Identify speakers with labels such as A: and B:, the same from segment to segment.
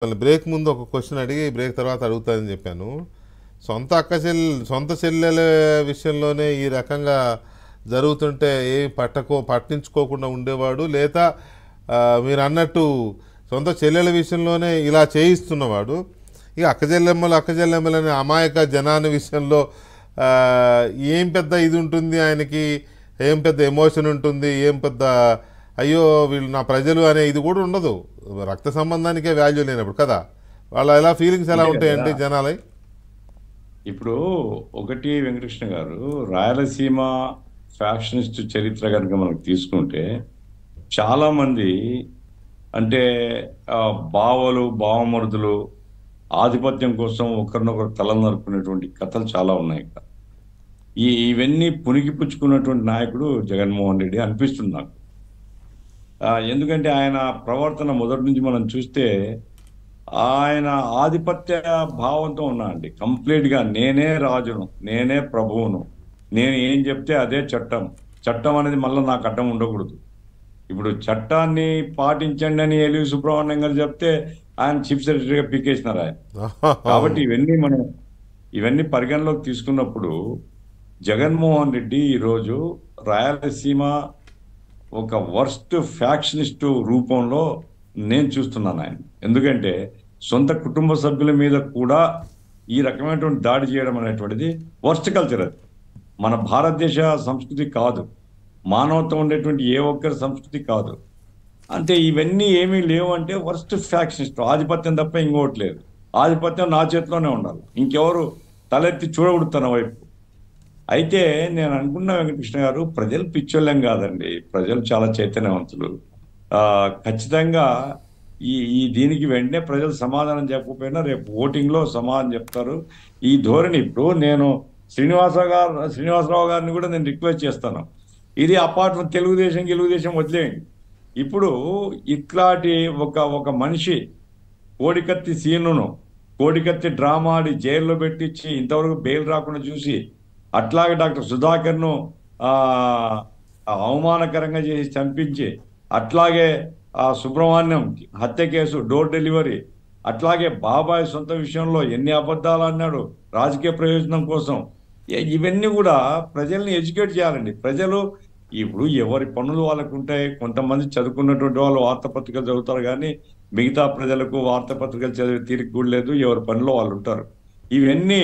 A: Break ముందు ఒక question అడిగి బ్రేక్ తర్వాత అడుగుతానని చెప్పాను. సొంత చెల్లెల విషయంలోనే ఈ రకంగా జరుగుతుంటే పట్టించుకోకుండా ఉండేవాడు, లేదా మీరు అన్నట్టు సొంత చెల్లెల విషయంలోనే ఇలా చేయిస్తున్నవాడు, ఇక అక్కచెల్లెమ్మలని అమాయక జనాన్ని విషయంలో ఆ, ఏం పెద్ద ఇది ఉంటుంది ఆయనకి, ఏం పెద్ద ఎమోషన్ ఉంటుంది, ఏం పెద్ద అయ్యో వీళ్ళు నా ప్రజలు అనే ఇది కూడా ఉండదు. రక్త సంబంధానికే వాల్యూ లేనప్పుడు కదా, వాళ్ళ ఎలా ఫీలింగ్స్ ఎలా
B: అంతే కదా.
A: ఉంటాయండి జనాలై?
B: ఇప్పుడు ఒకటి వెంకటకృష్ణ గారు, రాయలసీమ ఫ్యాక్షనిస్ట్ చరిత్ర కనుక మనకు తీసుకుంటే చాలా మంది అంటే బావలు బావమరుదులు ఆధిపత్యం కోసం ఒకరినొకరు తల నరుకునేటువంటి కథలు చాలా ఉన్నాయి ఇక్కడ. ఇవన్నీ పునికి పుచ్చుకున్నటువంటి నాయకుడు జగన్మోహన్ రెడ్డి అనిపిస్తుంది నాకు. ఎందుకంటే ఆయన ప్రవర్తన మొదటి నుంచి మనం చూస్తే ఆయన ఆధిపత్య భావంతో ఉన్నా అండి. కంప్లీట్ గా నేనే రాజును, నేనే ప్రభువును, నేను ఏం చెప్తే అదే చట్టం, చట్టం అనేది మళ్ళీ నాకు అడ్డం ఉండకూడదు. ఇప్పుడు చట్టాన్ని పాటించండి అని ఎలివి సుబ్రహ్మణ్యం గారు చెప్తే ఆయన చీఫ్ సెక్రటరీగా పీకేసినారు ఆయన. కాబట్టి ఇవన్నీ పరిగణలోకి తీసుకున్నప్పుడు జగన్మోహన్ రెడ్డి ఈరోజు రాయలసీమ ఒక వర్స్ట్ ఫ్యాక్షనిస్ట్ రూపంలో నేను చూస్తున్నాను ఆయన. ఎందుకంటే సొంత కుటుంబ సభ్యుల మీద కూడా ఈ రకమైనటువంటి దాడి చేయడం అనేటువంటిది వర్స్ట్ కల్చర్. అది మన భారతదేశ సంస్కృతి కాదు, మానవత్వం ఉండేటువంటి ఏ ఒక్కరి సంస్కృతి కాదు. అంటే ఇవన్నీ ఏమీ లేవు అంటే వర్స్ట్ ఫ్యాక్షనిస్ట్, ఆధిపత్యం తప్ప ఇంకోటి లేదు. ఆధిపత్యం నా చేతిలోనే ఉండాలి, ఇంకెవరు తలెత్తి చూడకూడదు తన వైపు. అయితే నేను అనుకున్న వెంకటకృష్ణ గారు, ప్రజలు పిచ్చోళ్ళం కాదండి, ప్రజలు చాలా చైతన్యవంతులు. ఖచ్చితంగా ఈ దీనికి వెంటనే ప్రజలు సమాధానం చెప్పకపోయినా రేపు ఓటింగ్ లో సమాధానం చెప్తారు. ఈ ధోరణి ఇప్పుడు నేను శ్రీనివాసరావు గారిని కూడా నేను రిక్వెస్ట్ చేస్తాను, ఇది అపార్ట్ ఫ్రమ్ తెలుగుదేశం వదిలేయండి. ఇప్పుడు ఇట్లాంటి ఒక మనిషి కోడికత్తి సీనును, కోడికత్తి డ్రామా ఆడి జైల్లో పెట్టించి ఇంతవరకు బెయిల్ రాకుండా చూసి, అట్లాగే డాక్టర్ సుధాకర్ను అవమానకరంగా చేసి చంపించి, అట్లాగే సుబ్రహ్మణ్యం హత్య కేసు డోర్ డెలివరీ, అట్లాగే బాబాయ్ సొంత విషయంలో ఎన్ని అబద్ధాలు అన్నాడు రాజకీయ ప్రయోజనం కోసం. ఇవన్నీ కూడా ప్రజల్ని ఎడ్యుకేట్ చేయాలండి. ప్రజలు ఇప్పుడు ఎవరి పనులు వాళ్ళకు ఉంటాయి. కొంతమంది చదువుకున్నటువంటి వాళ్ళు వార్తాపత్రికలు చదువుతారు, కానీ మిగతా ప్రజలకు వార్తాపత్రికలు చదివే తీరిక కూడా లేదు, ఎవరి పనిలో వాళ్ళు ఉంటారు. ఇవన్నీ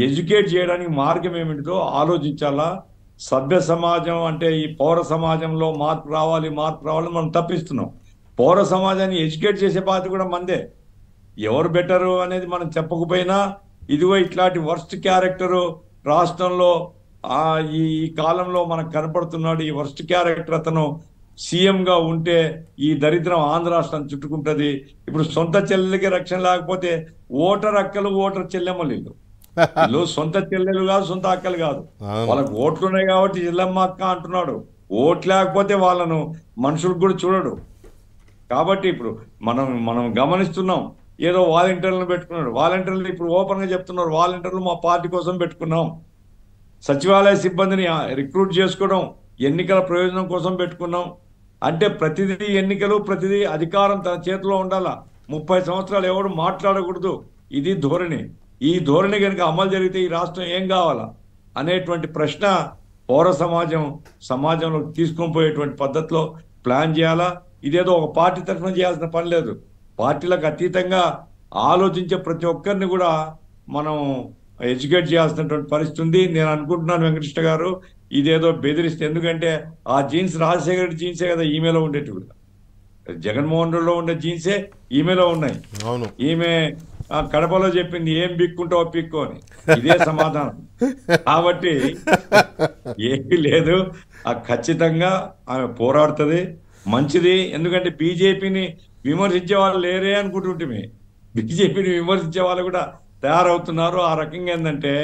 B: ఎడ్యుకేట్ చేయడానికి మార్గం ఏమిటిదో ఆలోచించాలా. సభ్య సమాజం అంటే ఈ పౌర సమాజంలో మార్పు రావాలని మనం తప్పిస్తున్నాం. పౌర సమాజాన్ని ఎడ్యుకేట్ చేసే బాధ్యత కూడా మందే. ఎవరు బెటరు అనేది మనం చెప్పకపోయినా, ఇదిగో ఇట్లాంటి వర్స్ట్ క్యారెక్టరు రాష్ట్రంలో ఈ కాలంలో మనకు కనపడుతున్నాడు, ఈ వర్స్ట్ క్యారెక్టర్ అతను సీఎంగా ఉంటే ఈ దరిద్రం ఆంధ్ర రాష్ట్రం చుట్టుకుంటది. ఇప్పుడు సొంత చెల్లెలకి రక్షణ లేకపోతే ఓటర్ అక్కలు ఓటర్ చెల్లెమ్మలు వీళ్ళు సొంత చెల్లెలు కాదు, సొంత అక్కలు కాదు, వాళ్ళకి ఓట్లు ఉన్నాయి కాబట్టి చెల్లెమ్మ అక్క అంటున్నాడు. ఓట్లు లేకపోతే వాళ్ళను మనుషులకు కూడా చూడడు. కాబట్టి ఇప్పుడు మనం గమనిస్తున్నాం, ఏదో వాలంటీర్లను పెట్టుకున్నాడు. వాలంటీర్లు ఇప్పుడు ఓపెన్ గా చెప్తున్నారు, వాలంటీర్లు మా పార్టీ కోసం పెట్టుకున్నాం. సచివాలయ సిబ్బందిని రిక్రూట్ చేసుకోవడం ఎన్నికల ప్రయోజనం కోసం పెట్టుకున్నాం. అంటే ప్రతిదీ ఎన్నికలు, ప్రతిదీ అధికారం తన చేతిలో ఉండాలా. 30 సంవత్సరాలు ఎవరు మాట్లాడకూడదు, ఇది ధోరణి. ఈ ధోరణి కనుక అమలు జరిగితే ఈ రాష్ట్రం ఏం కావాలా అనేటువంటి ప్రశ్న పౌర సమాజంలో తీసుకొని పోయేటువంటి పద్ధతిలో ప్లాన్ చేయాలా. ఇదేదో ఒక పార్టీ తరఫున చేయాల్సిన పని లేదు. పార్టీలకు అతీతంగా ఆలోచించే ప్రతి ఒక్కరిని కూడా మనం ఎడ్యుకేట్ చేయాల్సినటువంటి పరిస్థితి ఉంది. నేను అనుకుంటున్నాను వెంకటకృష్ణ గారు, ఇదేదో బెదిరిస్తే, ఎందుకంటే ఆ జీన్స్ రాజశేఖర రెడ్డి జీన్సే కదా ఈమెలో ఉండేవి కూడా, జగన్మోహన్ రెడ్డిలో ఉండే జీన్సే ఈమెలో ఉన్నాయి. ఈమె కడపలో చెప్పింది ఏం బిక్కుంటావో పిక్కు అని, ఇదే సమాధానం. కాబట్టి ఏమీ లేదు, ఖచ్చితంగా ఆమె పోరాడుతుంది, మంచిది. ఎందుకంటే బీజేపీని విమర్శించే వాళ్ళు లేరే అనుకుంటుంటే బీజేపీని విమర్శించే వాళ్ళు కూడా తయారవుతున్నారు. ఆ రకంగా ఏంటంటే